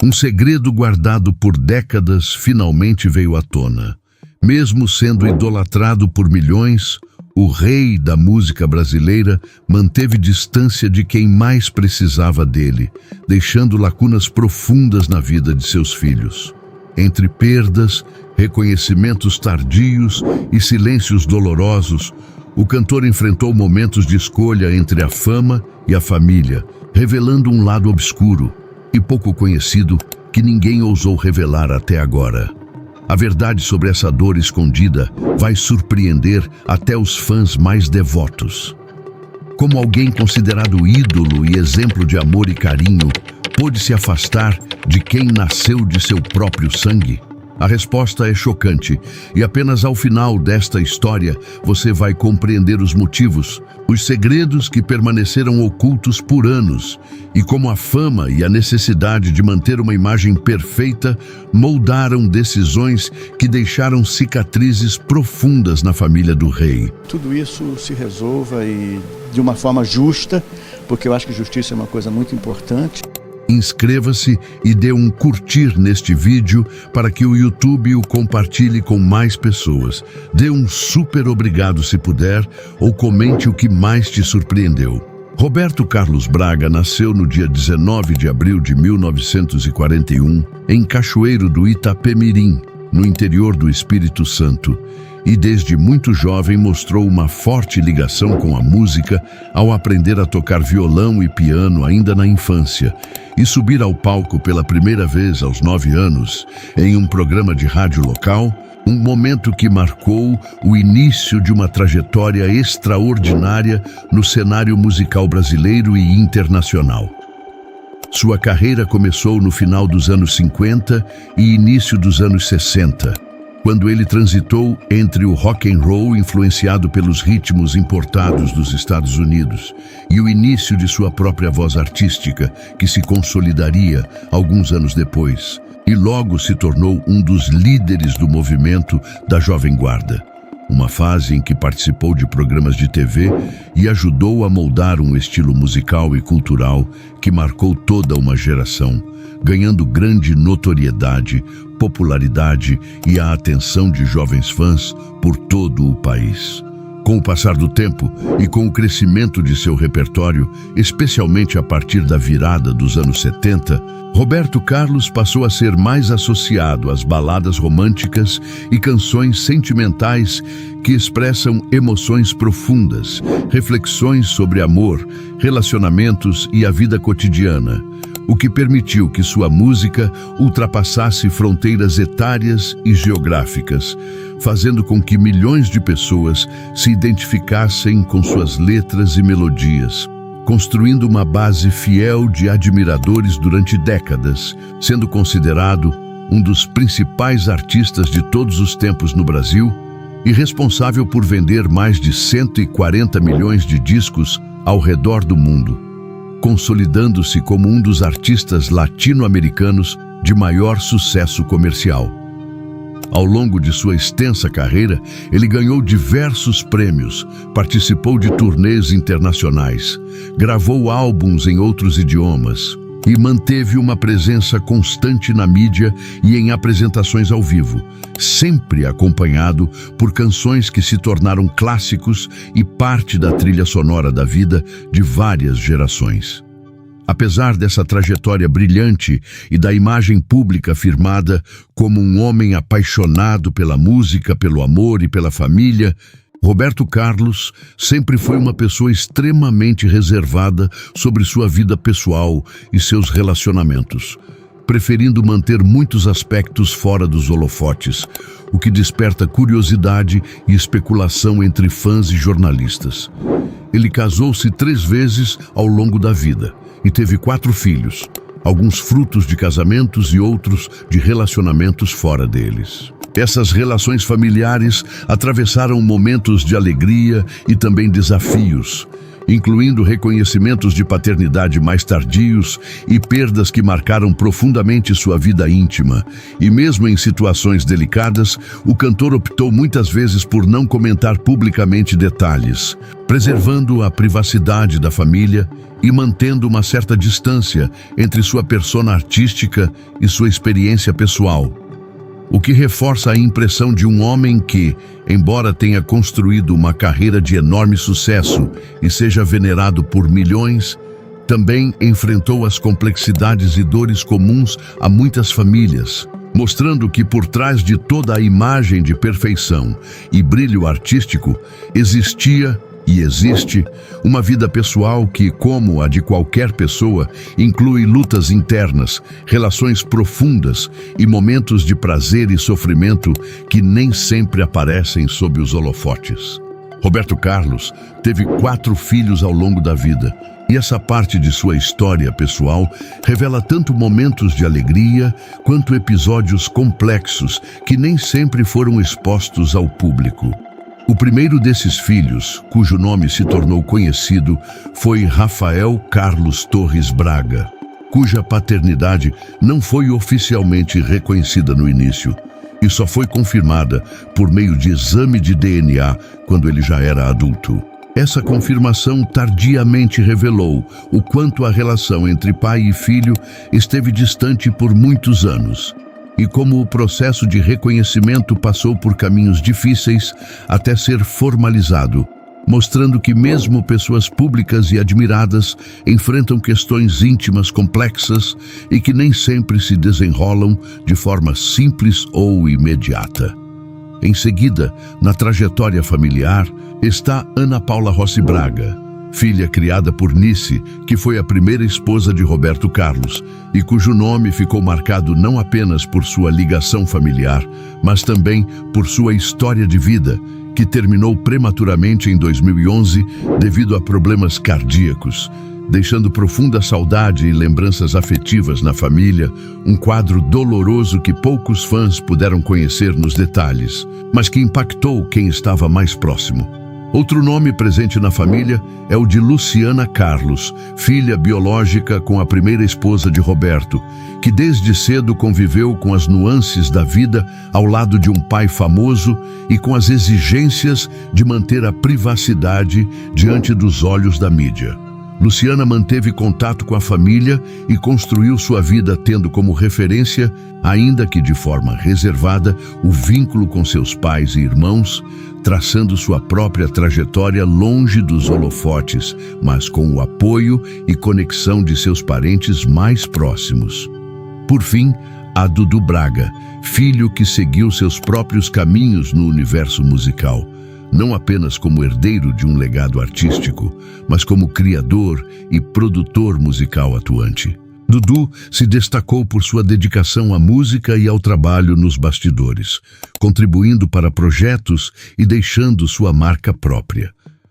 Um segredo guardado por décadas finalmente veio à tona. Mesmo sendo idolatrado por milhões, o rei da música brasileira manteve distância de quem mais precisava dele, deixando lacunas profundas na vida de seus filhos. Entre perdas, reconhecimentos tardios e silêncios dolorosos, o cantor enfrentou momentos de escolha entre a fama e a família, revelando um lado obscuro e pouco conhecido que ninguém ousou revelar até agora. A verdade sobre essa dor escondida vai surpreender até os fãs mais devotos. Como alguém considerado ídolo e exemplo de amor e carinho pôde se afastar de quem nasceu de seu próprio sangue? A resposta é chocante, e apenas ao final desta história você vai compreender os motivos, os segredos que permaneceram ocultos por anos, e como a fama e a necessidade de manter uma imagem perfeita moldaram decisões que deixaram cicatrizes profundas na família do rei. Tudo isso se resolva e de uma forma justa, porque eu acho que justiça é uma coisa muito importante. Inscreva-se e dê um curtir neste vídeo para que o YouTube o compartilhe com mais pessoas. Dê um super obrigado se puder ou comente o que mais te surpreendeu. Roberto Carlos Braga nasceu no dia 19 de abril de 1941 em Cachoeiro do Itapemirim, no interior do Espírito Santo, e desde muito jovem mostrou uma forte ligação com a música ao aprender a tocar violão e piano ainda na infância e subir ao palco pela primeira vez aos 9 anos em um programa de rádio local, um momento que marcou o início de uma trajetória extraordinária no cenário musical brasileiro e internacional. Sua carreira começou no final dos anos 50 e início dos anos 60, quando ele transitou entre o rock and roll influenciado pelos ritmos importados dos Estados Unidos e o início de sua própria voz artística, que se consolidaria alguns anos depois, e logo se tornou um dos líderes do movimento da Jovem Guarda, uma fase em que participou de programas de TV e ajudou a moldar um estilo musical e cultural que marcou toda uma geração, ganhando grande notoriedade, popularidade e a atenção de jovens fãs por todo o país. Com o passar do tempo e com o crescimento de seu repertório, especialmente a partir da virada dos anos 70, Roberto Carlos passou a ser mais associado às baladas românticas e canções sentimentais que expressam emoções profundas, reflexões sobre amor, relacionamentos e a vida cotidiana, o que permitiu que sua música ultrapassasse fronteiras etárias e geográficas, fazendo com que milhões de pessoas se identificassem com suas letras e melodias, construindo uma base fiel de admiradores durante décadas, sendo considerado um dos principais artistas de todos os tempos no Brasil e responsável por vender mais de 140 milhões de discos ao redor do mundo, consolidando-se como um dos artistas latino-americanos de maior sucesso comercial. Ao longo de sua extensa carreira, ele ganhou diversos prêmios, participou de turnês internacionais, gravou álbuns em outros idiomas e manteve uma presença constante na mídia e em apresentações ao vivo, sempre acompanhado por canções que se tornaram clássicos e parte da trilha sonora da vida de várias gerações. Apesar dessa trajetória brilhante e da imagem pública afirmada como um homem apaixonado pela música, pelo amor e pela família, Roberto Carlos sempre foi uma pessoa extremamente reservada sobre sua vida pessoal e seus relacionamentos, preferindo manter muitos aspectos fora dos holofotes, o que desperta curiosidade e especulação entre fãs e jornalistas. Ele casou-se 3 vezes ao longo da vida e teve 4 filhos, alguns frutos de casamentos e outros de relacionamentos fora deles. Essas relações familiares atravessaram momentos de alegria e também desafios, incluindo reconhecimentos de paternidade mais tardios e perdas que marcaram profundamente sua vida íntima. E mesmo em situações delicadas, o cantor optou muitas vezes por não comentar publicamente detalhes, preservando a privacidade da família e mantendo uma certa distância entre sua persona artística e sua experiência pessoal. O que reforça a impressão de um homem que, embora tenha construído uma carreira de enorme sucesso e seja venerado por milhões, também enfrentou as complexidades e dores comuns a muitas famílias, mostrando que por trás de toda a imagem de perfeição e brilho artístico existia e existe uma vida pessoal que, como a de qualquer pessoa, inclui lutas internas, relações profundas e momentos de prazer e sofrimento que nem sempre aparecem sob os holofotes. Roberto Carlos teve 4 filhos ao longo da vida, e essa parte de sua história pessoal revela tanto momentos de alegria quanto episódios complexos que nem sempre foram expostos ao público. O primeiro desses filhos, cujo nome se tornou conhecido, foi Rafael Carlos Torres Braga, cuja paternidade não foi oficialmente reconhecida no início e só foi confirmada por meio de exame de DNA quando ele já era adulto. Essa confirmação tardiamente revelou o quanto a relação entre pai e filho esteve distante por muitos anos, e como o processo de reconhecimento passou por caminhos difíceis até ser formalizado, mostrando que mesmo pessoas públicas e admiradas enfrentam questões íntimas complexas e que nem sempre se desenrolam de forma simples ou imediata. Em seguida, na trajetória familiar, está Ana Paula Rossi Braga, filha criada por Nice, que foi a primeira esposa de Roberto Carlos, e cujo nome ficou marcado não apenas por sua ligação familiar, mas também por sua história de vida, que terminou prematuramente em 2011 devido a problemas cardíacos, deixando profunda saudade e lembranças afetivas na família, um quadro doloroso que poucos fãs puderam conhecer nos detalhes, mas que impactou quem estava mais próximo. Outro nome presente na família é o de Luciana Carlos, filha biológica com a primeira esposa de Roberto, que desde cedo conviveu com as nuances da vida ao lado de um pai famoso e com as exigências de manter a privacidade diante dos olhos da mídia. Luciana manteve contato com a família e construiu sua vida tendo como referência, ainda que de forma reservada, o vínculo com seus pais e irmãos, traçando sua própria trajetória longe dos holofotes, mas com o apoio e conexão de seus parentes mais próximos. Por fim, a Dudu Braga, filho que seguiu seus próprios caminhos no universo musical, não apenas como herdeiro de um legado artístico, mas como criador e produtor musical atuante. Dudu se destacou por sua dedicação à música e ao trabalho nos bastidores, contribuindo para projetos e deixando sua marca própria.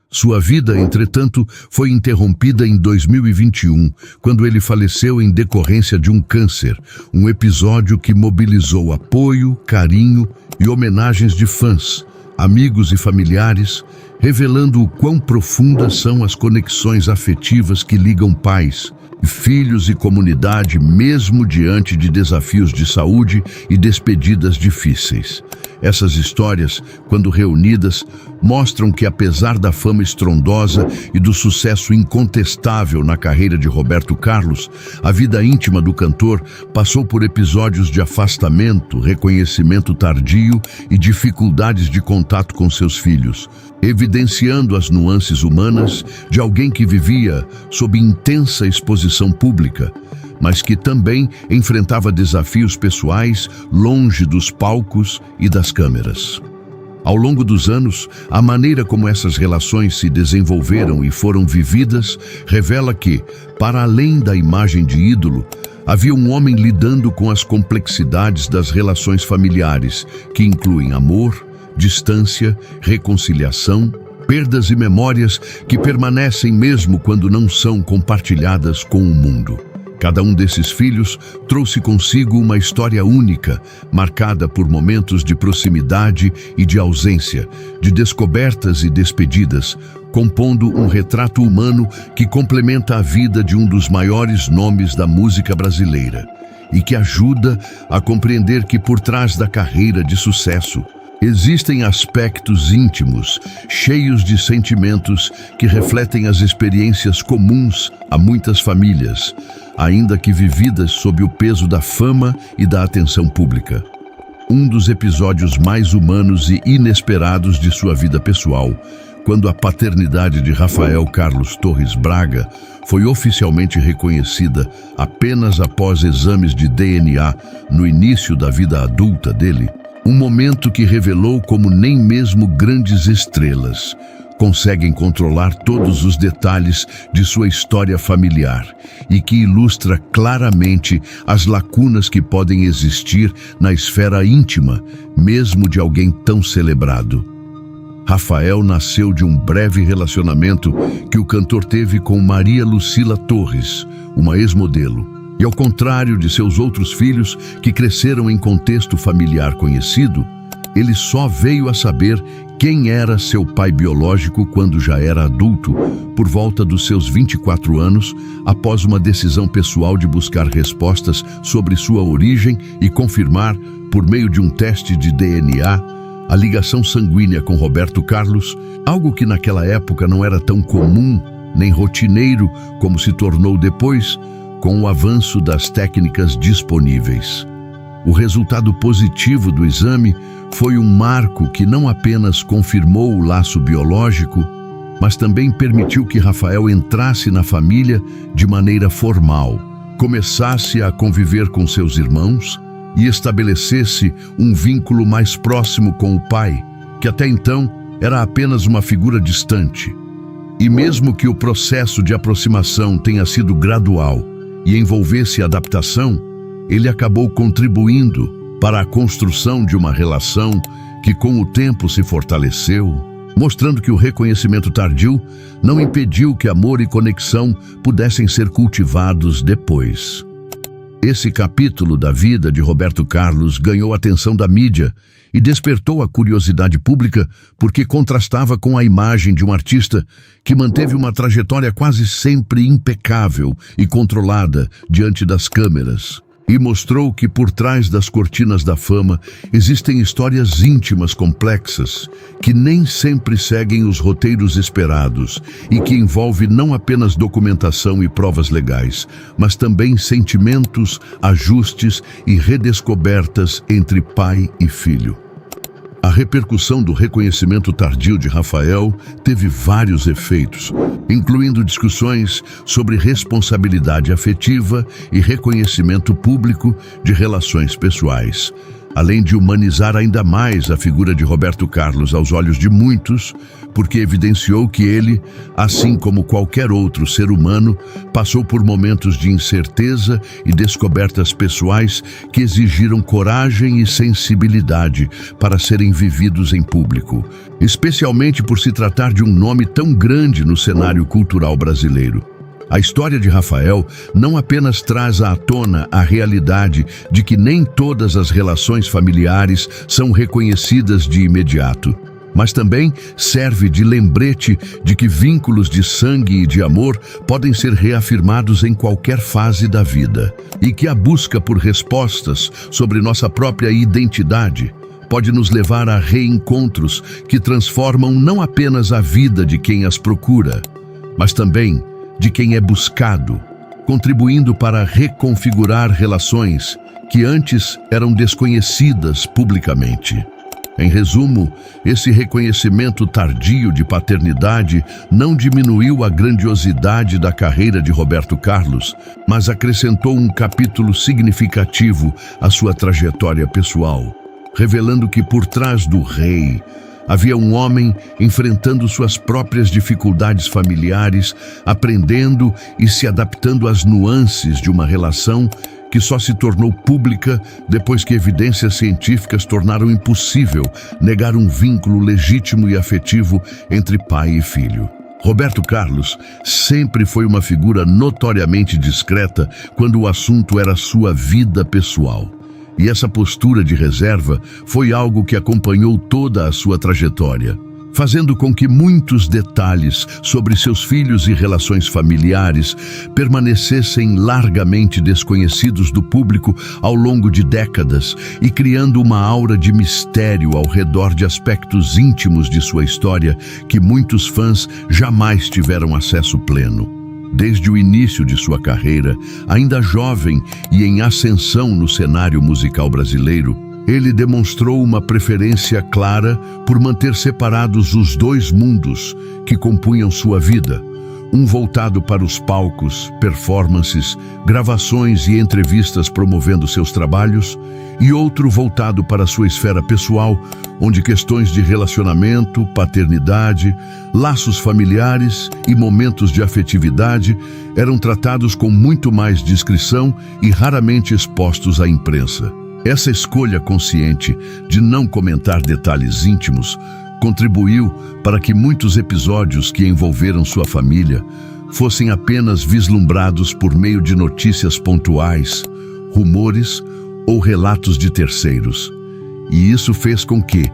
Sua vida, entretanto, foi interrompida em 2021, quando ele faleceu em decorrência de um câncer, um episódio que mobilizou apoio, carinho e homenagens de fãs, amigos e familiares, revelando o quão profundas são as conexões afetivas que ligam pais, filhos e comunidade mesmo diante de desafios de saúde e despedidas difíceis. Essas histórias, quando reunidas, mostram que apesar da fama estrondosa e do sucesso incontestável na carreira de Roberto Carlos, a vida íntima do cantor passou por episódios de afastamento, reconhecimento tardio e dificuldades de contato com seus filhos, evidenciando as nuances humanas de alguém que vivia sob intensa exposição pública, mas que também enfrentava desafios pessoais longe dos palcos e das câmeras. Ao longo dos anos, a maneira como essas relações se desenvolveram e foram vividas revela que, para além da imagem de ídolo, havia um homem lidando com as complexidades das relações familiares, que incluem amor, distância, reconciliação, perdas e memórias que permanecem mesmo quando não são compartilhadas com o mundo. Cada um desses filhos trouxe consigo uma história única, marcada por momentos de proximidade e de ausência, de descobertas e despedidas, compondo um retrato humano que complementa a vida de um dos maiores nomes da música brasileira e que ajuda a compreender que por trás da carreira de sucesso existem aspectos íntimos, cheios de sentimentos que refletem as experiências comuns a muitas famílias, ainda que vividas sob o peso da fama e da atenção pública. Um dos episódios mais humanos e inesperados de sua vida pessoal, quando a paternidade de Rafael Carlos Torres Braga foi oficialmente reconhecida apenas após exames de DNA no início da vida adulta dele, um momento que revelou como nem mesmo grandes estrelas conseguem controlar todos os detalhes de sua história familiar e que ilustra claramente as lacunas que podem existir na esfera íntima, mesmo de alguém tão celebrado. Rafael nasceu de um breve relacionamento que o cantor teve com Maria Lucila Torres, uma ex-modelo. E ao contrário de seus outros filhos que cresceram em contexto familiar conhecido, ele só veio a saber quem era seu pai biológico quando já era adulto, por volta dos seus 24 anos, após uma decisão pessoal de buscar respostas sobre sua origem e confirmar, por meio de um teste de DNA, a ligação sanguínea com Roberto Carlos, algo que naquela época não era tão comum nem rotineiro como se tornou depois, com o avanço das técnicas disponíveis. O resultado positivo do exame foi um marco que não apenas confirmou o laço biológico, mas também permitiu que Rafael entrasse na família de maneira formal, começasse a conviver com seus irmãos e estabelecesse um vínculo mais próximo com o pai, que até então era apenas uma figura distante. E mesmo que o processo de aproximação tenha sido gradual e envolvesse adaptação, ele acabou contribuindo para a construção de uma relação que com o tempo se fortaleceu, mostrando que o reconhecimento tardio não impediu que amor e conexão pudessem ser cultivados depois. Esse capítulo da vida de Roberto Carlos ganhou a atenção da mídia e despertou a curiosidade pública porque contrastava com a imagem de um artista que manteve uma trajetória quase sempre impecável e controlada diante das câmeras. E mostrou que por trás das cortinas da fama existem histórias íntimas complexas que nem sempre seguem os roteiros esperados e que envolve não apenas documentação e provas legais, mas também sentimentos, ajustes e redescobertas entre pai e filho. A repercussão do reconhecimento tardio de Rafael teve vários efeitos, incluindo discussões sobre responsabilidade afetiva e reconhecimento público de relações pessoais, além de humanizar ainda mais a figura de Roberto Carlos aos olhos de muitos, porque evidenciou que ele, assim como qualquer outro ser humano, passou por momentos de incerteza e descobertas pessoais que exigiram coragem e sensibilidade para serem vividos em público, especialmente por se tratar de um nome tão grande no cenário cultural brasileiro. A história de Rafael não apenas traz à tona a realidade de que nem todas as relações familiares são reconhecidas de imediato, mas também serve de lembrete de que vínculos de sangue e de amor podem ser reafirmados em qualquer fase da vida, e que a busca por respostas sobre nossa própria identidade pode nos levar a reencontros que transformam não apenas a vida de quem as procura, mas também de quem é buscado, contribuindo para reconfigurar relações que antes eram desconhecidas publicamente. Em resumo, esse reconhecimento tardio de paternidade não diminuiu a grandiosidade da carreira de Roberto Carlos, mas acrescentou um capítulo significativo à sua trajetória pessoal, revelando que por trás do rei havia um homem enfrentando suas próprias dificuldades familiares, aprendendo e se adaptando às nuances de uma relação que só se tornou pública depois que evidências científicas tornaram impossível negar um vínculo legítimo e afetivo entre pai e filho. Roberto Carlos sempre foi uma figura notoriamente discreta quando o assunto era sua vida pessoal. E essa postura de reserva foi algo que acompanhou toda a sua trajetória, fazendo com que muitos detalhes sobre seus filhos e relações familiares permanecessem largamente desconhecidos do público ao longo de décadas e criando uma aura de mistério ao redor de aspectos íntimos de sua história que muitos fãs jamais tiveram acesso pleno. Desde o início de sua carreira, ainda jovem e em ascensão no cenário musical brasileiro, ele demonstrou uma preferência clara por manter separados os dois mundos que compunham sua vida, um voltado para os palcos, performances, gravações e entrevistas promovendo seus trabalhos, e outro voltado para sua esfera pessoal, onde questões de relacionamento, paternidade, laços familiares e momentos de afetividade eram tratados com muito mais discrição e raramente expostos à imprensa. Essa escolha consciente de não comentar detalhes íntimos contribuiu para que muitos episódios que envolveram sua família fossem apenas vislumbrados por meio de notícias pontuais, rumores ou relatos de terceiros. E isso fez com que,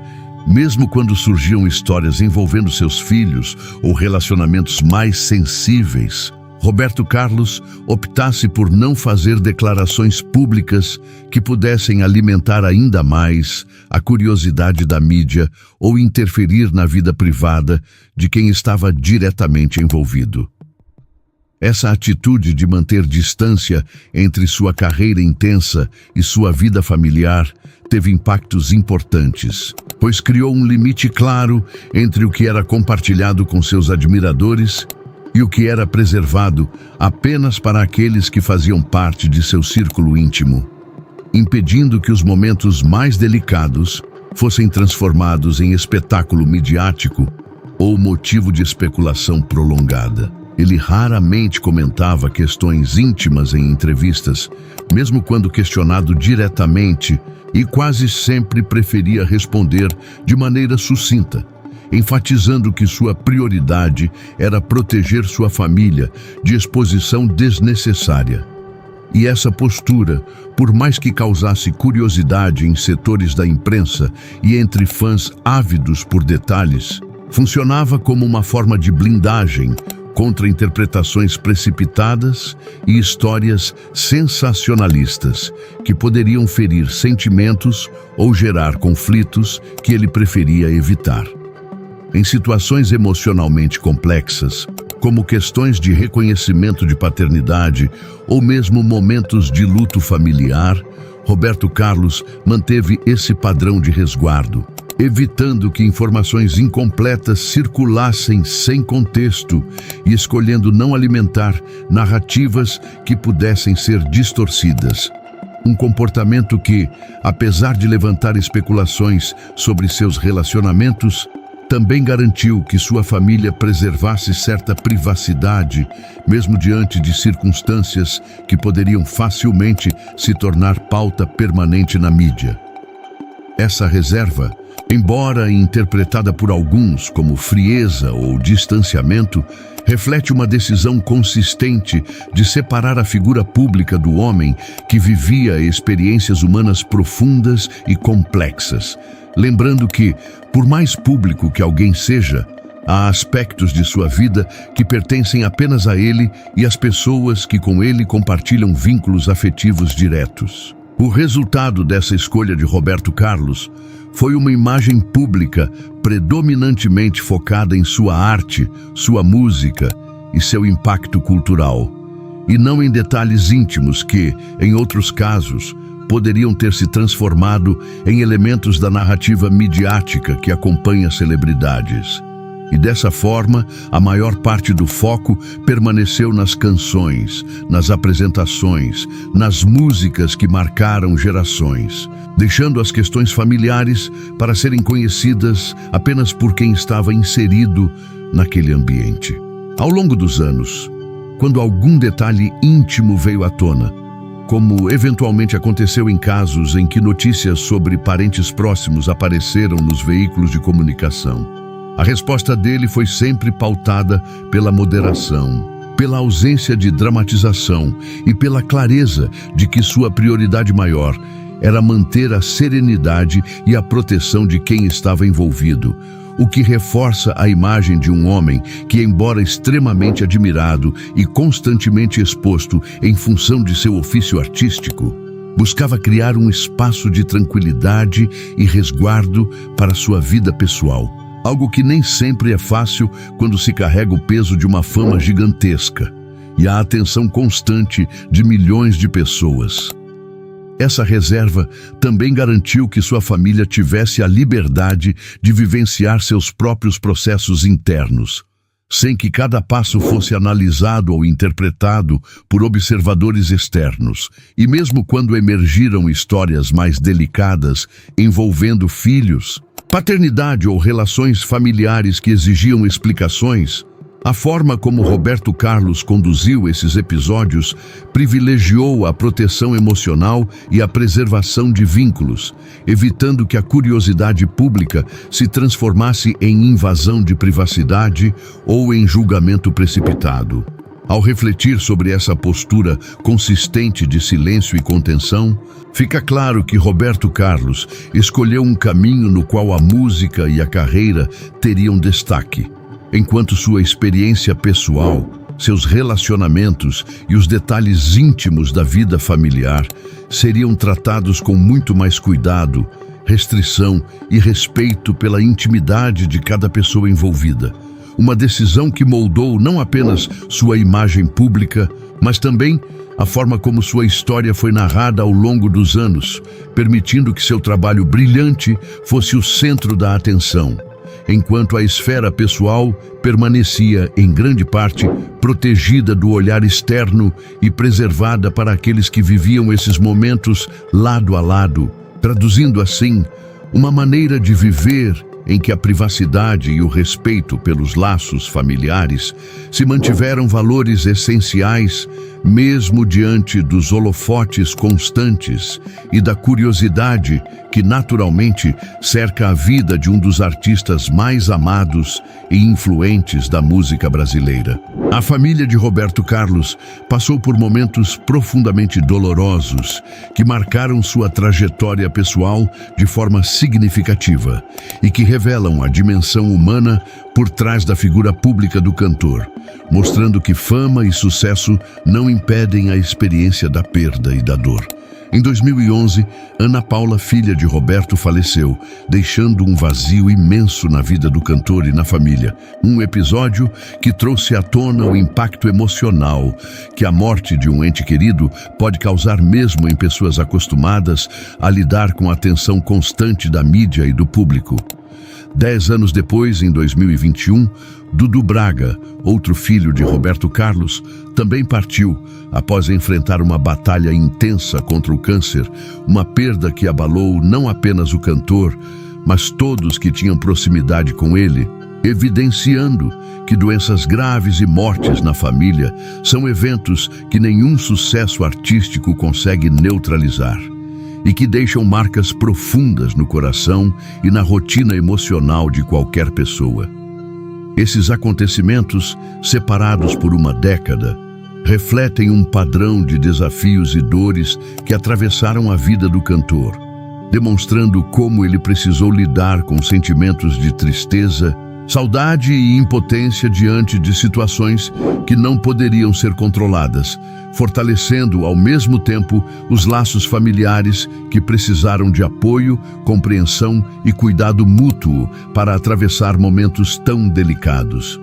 mesmo quando surgiam histórias envolvendo seus filhos ou relacionamentos mais sensíveis, Roberto Carlos optasse por não fazer declarações públicas que pudessem alimentar ainda mais a curiosidade da mídia ou interferir na vida privada de quem estava diretamente envolvido. Essa atitude de manter distância entre sua carreira intensa e sua vida familiar teve impactos importantes, pois criou um limite claro entre o que era compartilhado com seus admiradores e o que era preservado apenas para aqueles que faziam parte de seu círculo íntimo, impedindo que os momentos mais delicados fossem transformados em espetáculo midiático ou motivo de especulação prolongada. Ele raramente comentava questões íntimas em entrevistas, mesmo quando questionado diretamente, e quase sempre preferia responder de maneira sucinta, enfatizando que sua prioridade era proteger sua família de exposição desnecessária. E essa postura, por mais que causasse curiosidade em setores da imprensa e entre fãs ávidos por detalhes, funcionava como uma forma de blindagem contra interpretações precipitadas e histórias sensacionalistas que poderiam ferir sentimentos ou gerar conflitos que ele preferia evitar. Em situações emocionalmente complexas, como questões de reconhecimento de paternidade ou mesmo momentos de luto familiar, Roberto Carlos manteve esse padrão de resguardo, evitando que informações incompletas circulassem sem contexto e escolhendo não alimentar narrativas que pudessem ser distorcidas. Um comportamento que, apesar de levantar especulações sobre seus relacionamentos, também garantiu que sua família preservasse certa privacidade, mesmo diante de circunstâncias que poderiam facilmente se tornar pauta permanente na mídia. Essa reserva, embora interpretada por alguns como frieza ou distanciamento, reflete uma decisão consistente de separar a figura pública do homem que vivia experiências humanas profundas e complexas, lembrando que, por mais público que alguém seja, há aspectos de sua vida que pertencem apenas a ele e às pessoas que com ele compartilham vínculos afetivos diretos. O resultado dessa escolha de Roberto Carlos foi uma imagem pública predominantemente focada em sua arte, sua música e seu impacto cultural, e não em detalhes íntimos que, em outros casos, poderiam ter se transformado em elementos da narrativa midiática que acompanha celebridades. E dessa forma, a maior parte do foco permaneceu nas canções, nas apresentações, nas músicas que marcaram gerações, deixando as questões familiares para serem conhecidas apenas por quem estava inserido naquele ambiente. Ao longo dos anos, quando algum detalhe íntimo veio à tona, como eventualmente aconteceu em casos em que notícias sobre parentes próximos apareceram nos veículos de comunicação, A resposta dele foi sempre pautada pela moderação, pela ausência de dramatização e pela clareza de que sua prioridade maior era manter a serenidade e a proteção de quem estava envolvido, o que reforça a imagem de um homem que, embora extremamente admirado e constantemente exposto em função de seu ofício artístico, buscava criar um espaço de tranquilidade e resguardo para sua vida pessoal, algo que nem sempre é fácil quando se carrega o peso de uma fama gigantesca e a atenção constante de milhões de pessoas. Essa reserva também garantiu que sua família tivesse a liberdade de vivenciar seus próprios processos internos, sem que cada passo fosse analisado ou interpretado por observadores externos. E mesmo quando emergiram histórias mais delicadas envolvendo filhos, paternidade ou relações familiares que exigiam explicações, a forma como Roberto Carlos conduziu esses episódios privilegiou a proteção emocional e a preservação de vínculos, evitando que a curiosidade pública se transformasse em invasão de privacidade ou em julgamento precipitado. Ao refletir sobre essa postura consistente de silêncio e contenção, fica claro que Roberto Carlos escolheu um caminho no qual a música e a carreira teriam destaque, enquanto sua experiência pessoal, seus relacionamentos e os detalhes íntimos da vida familiar seriam tratados com muito mais cuidado, restrição e respeito pela intimidade de cada pessoa envolvida. Uma decisão que moldou não apenas sua imagem pública, mas também a forma como sua história foi narrada ao longo dos anos, permitindo que seu trabalho brilhante fosse o centro da atenção, enquanto a esfera pessoal permanecia, em grande parte, protegida do olhar externo e preservada para aqueles que viviam esses momentos lado a lado, traduzindo assim uma maneira de viver em que a privacidade e o respeito pelos laços familiares se mantiveram valores essenciais, mesmo diante dos holofotes constantes e da curiosidade que naturalmente cerca a vida de um dos artistas mais amados e influentes da música brasileira. A família de Roberto Carlos passou por momentos profundamente dolorosos que marcaram sua trajetória pessoal de forma significativa e que revelam a dimensão humana por trás da figura pública do cantor, mostrando que fama e sucesso não impedem a experiência da perda e da dor. Em 2011, Ana Paula, filha de Roberto, faleceu, deixando um vazio imenso na vida do cantor e na família. Um episódio que trouxe à tona o impacto emocional que a morte de um ente querido pode causar mesmo em pessoas acostumadas a lidar com a atenção constante da mídia e do público. 10 anos depois, em 2021, Dudu Braga, outro filho de Roberto Carlos, também partiu após enfrentar uma batalha intensa contra o câncer, uma perda que abalou não apenas o cantor, mas todos que tinham proximidade com ele, evidenciando que doenças graves e mortes na família são eventos que nenhum sucesso artístico consegue neutralizar e que deixam marcas profundas no coração e na rotina emocional de qualquer pessoa. Esses acontecimentos, separados por uma década, refletem um padrão de desafios e dores que atravessaram a vida do cantor, demonstrando como ele precisou lidar com sentimentos de tristeza, saudade e impotência diante de situações que não poderiam ser controladas, fortalecendo ao mesmo tempo os laços familiares que precisaram de apoio, compreensão e cuidado mútuo para atravessar momentos tão delicados.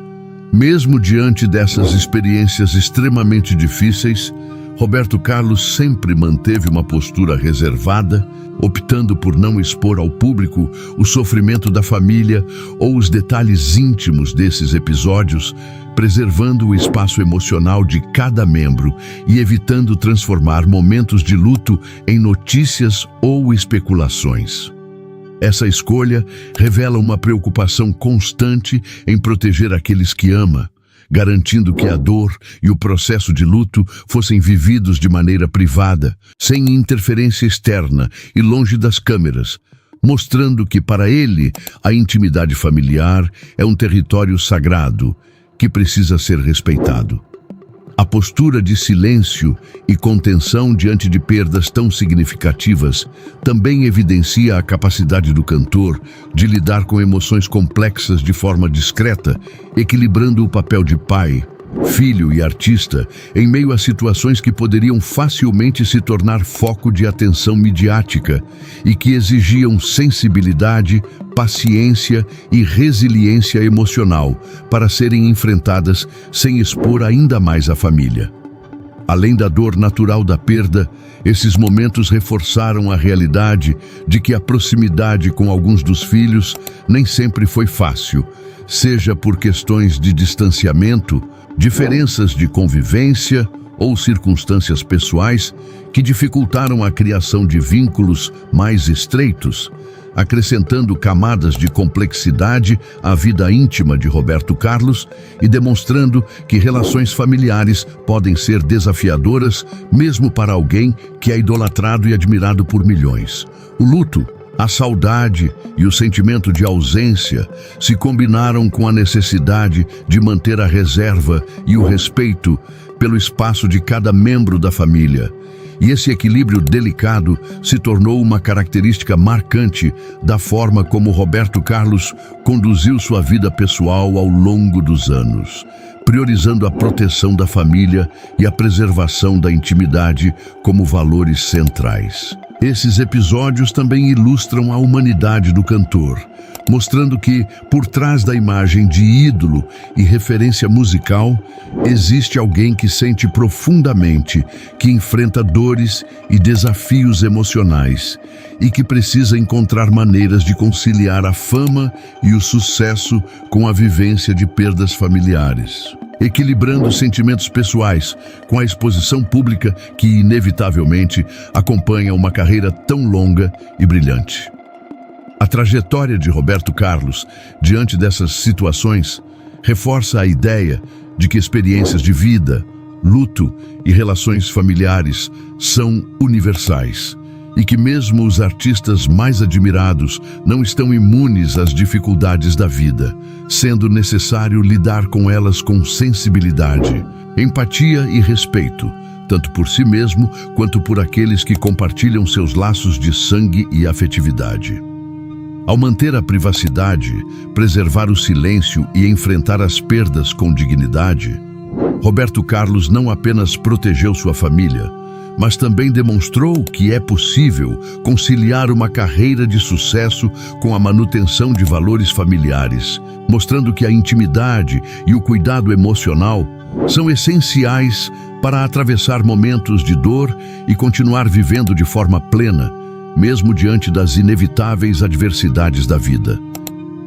Mesmo diante dessas experiências extremamente difíceis, Roberto Carlos sempre manteve uma postura reservada, optando por não expor ao público o sofrimento da família ou os detalhes íntimos desses episódios, preservando o espaço emocional de cada membro e evitando transformar momentos de luto em notícias ou especulações. Essa escolha revela uma preocupação constante em proteger aqueles que ama, garantindo que a dor e o processo de luto fossem vividos de maneira privada, sem interferência externa e longe das câmeras, mostrando que para ele a intimidade familiar é um território sagrado que precisa ser respeitado. A postura de silêncio e contenção diante de perdas tão significativas também evidencia a capacidade do cantor de lidar com emoções complexas de forma discreta, equilibrando o papel de pai, filho e artista em meio a situações que poderiam facilmente se tornar foco de atenção midiática e que exigiam sensibilidade, paciência e resiliência emocional para serem enfrentadas sem expor ainda mais a família. Além da dor natural da perda, esses momentos reforçaram a realidade de que a proximidade com alguns dos filhos nem sempre foi fácil, seja por questões de distanciamento, diferenças de convivência ou circunstâncias pessoais que dificultaram a criação de vínculos mais estreitos, acrescentando camadas de complexidade à vida íntima de Roberto Carlos e demonstrando que relações familiares podem ser desafiadoras mesmo para alguém que é idolatrado e admirado por milhões. O luto, a saudade e o sentimento de ausência se combinaram com a necessidade de manter a reserva e o respeito pelo espaço de cada membro da família. E esse equilíbrio delicado se tornou uma característica marcante da forma como Roberto Carlos conduziu sua vida pessoal ao longo dos anos, priorizando a proteção da família e a preservação da intimidade como valores centrais. Esses episódios também ilustram a humanidade do cantor, mostrando que, por trás da imagem de ídolo e referência musical, existe alguém que sente profundamente, que enfrenta dores e desafios emocionais e que precisa encontrar maneiras de conciliar a fama e o sucesso com a vivência de perdas familiares, equilibrando sentimentos pessoais com a exposição pública que, inevitavelmente, acompanha uma carreira tão longa e brilhante. A trajetória de Roberto Carlos diante dessas situações reforça a ideia de que experiências de vida, luto e relações familiares são universais e que mesmo os artistas mais admirados não estão imunes às dificuldades da vida, sendo necessário lidar com elas com sensibilidade, empatia e respeito, tanto por si mesmo quanto por aqueles que compartilham seus laços de sangue e afetividade. Ao manter a privacidade, preservar o silêncio e enfrentar as perdas com dignidade, Roberto Carlos não apenas protegeu sua família, mas também demonstrou que é possível conciliar uma carreira de sucesso com a manutenção de valores familiares, mostrando que a intimidade e o cuidado emocional são essenciais para atravessar momentos de dor e continuar vivendo de forma plena, mesmo diante das inevitáveis adversidades da vida.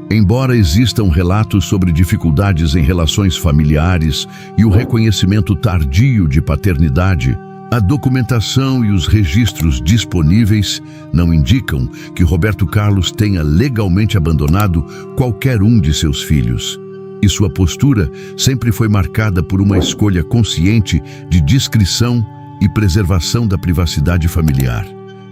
Embora existam relatos sobre dificuldades em relações familiares e o reconhecimento tardio de paternidade, a documentação e os registros disponíveis não indicam que Roberto Carlos tenha legalmente abandonado qualquer um de seus filhos. E sua postura sempre foi marcada por uma escolha consciente de discrição e preservação da privacidade familiar,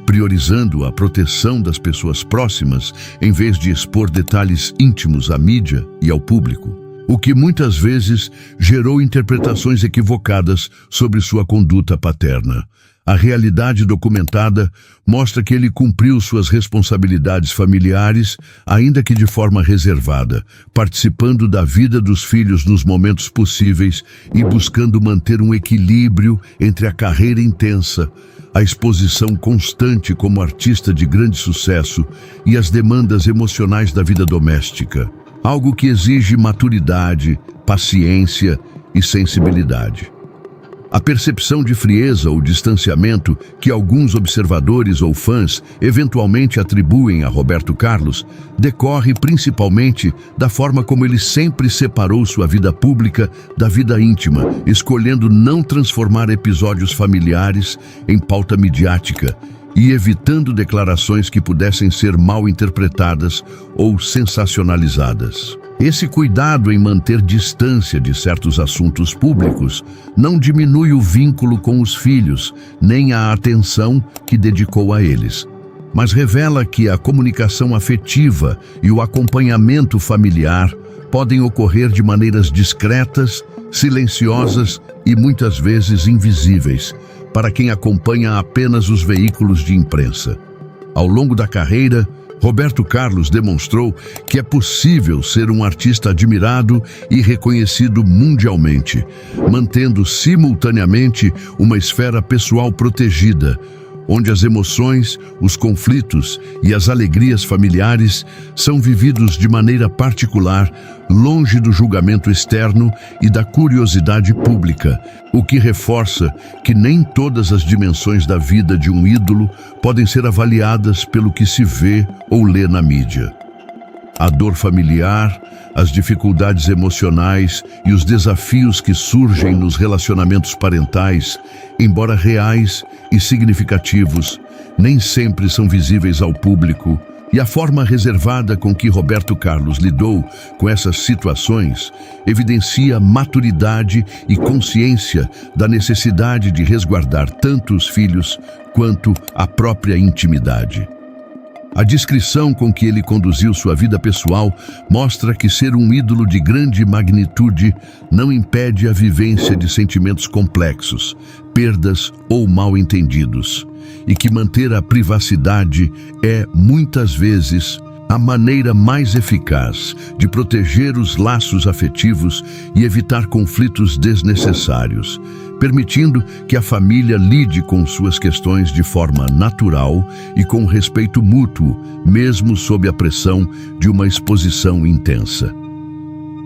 priorizando a proteção das pessoas próximas em vez de expor detalhes íntimos à mídia e ao público, o que muitas vezes gerou interpretações equivocadas sobre sua conduta paterna. A realidade documentada mostra que ele cumpriu suas responsabilidades familiares, ainda que de forma reservada, participando da vida dos filhos nos momentos possíveis e buscando manter um equilíbrio entre a carreira intensa, a exposição constante como artista de grande sucesso e as demandas emocionais da vida doméstica, algo que exige maturidade, paciência e sensibilidade. A percepção de frieza ou distanciamento que alguns observadores ou fãs eventualmente atribuem a Roberto Carlos decorre principalmente da forma como ele sempre separou sua vida pública da vida íntima, escolhendo não transformar episódios familiares em pauta midiática e evitando declarações que pudessem ser mal interpretadas ou sensacionalizadas. Esse cuidado em manter distância de certos assuntos públicos não diminui o vínculo com os filhos, nem a atenção que dedicou a eles. mas revela que a comunicação afetiva e o acompanhamento familiar podem ocorrer de maneiras discretas, silenciosas e muitas vezes invisíveis para quem acompanha apenas os veículos de imprensa. Ao longo da carreira, Roberto Carlos demonstrou que é possível ser um artista admirado e reconhecido mundialmente, mantendo simultaneamente uma esfera pessoal protegida, onde as emoções, os conflitos e as alegrias familiares são vividos de maneira particular, longe do julgamento externo e da curiosidade pública, o que reforça que nem todas as dimensões da vida de um ídolo podem ser avaliadas pelo que se vê ou lê na mídia. A dor familiar, as dificuldades emocionais e os desafios que surgem nos relacionamentos parentais, embora reais e significativos, nem sempre são visíveis ao público, e a forma reservada com que Roberto Carlos lidou com essas situações evidencia maturidade e consciência da necessidade de resguardar tanto os filhos quanto a própria intimidade. A descrição com que ele conduziu sua vida pessoal mostra que ser um ídolo de grande magnitude não impede a vivência de sentimentos complexos, perdas ou mal-entendidos, e que manter a privacidade é, muitas vezes, a maneira mais eficaz de proteger os laços afetivos e evitar conflitos desnecessários, permitindo que a família lide com suas questões de forma natural e com respeito mútuo, mesmo sob a pressão de uma exposição intensa.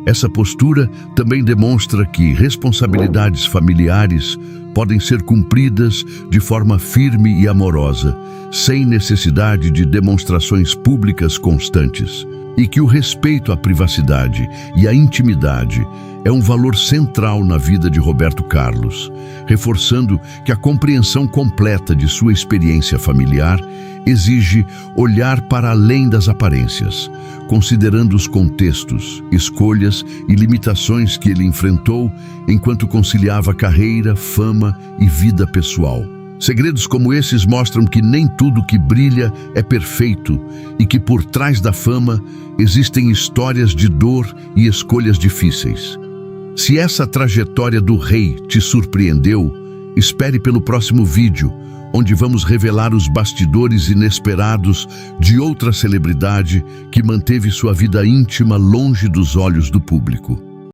Essa postura também demonstra que responsabilidades familiares podem ser cumpridas de forma firme e amorosa, sem necessidade de demonstrações públicas constantes, e que o respeito à privacidade e à intimidade é um valor central na vida de Roberto Carlos, reforçando que a compreensão completa de sua experiência familiar exige olhar para além das aparências, considerando os contextos, escolhas e limitações que ele enfrentou enquanto conciliava carreira, fama e vida pessoal. Segredos como esses mostram que nem tudo que brilha é perfeito e que por trás da fama existem histórias de dor e escolhas difíceis. Se essa trajetória do rei te surpreendeu, espere pelo próximo vídeo, onde vamos revelar os bastidores inesperados de outra celebridade que manteve sua vida íntima longe dos olhos do público.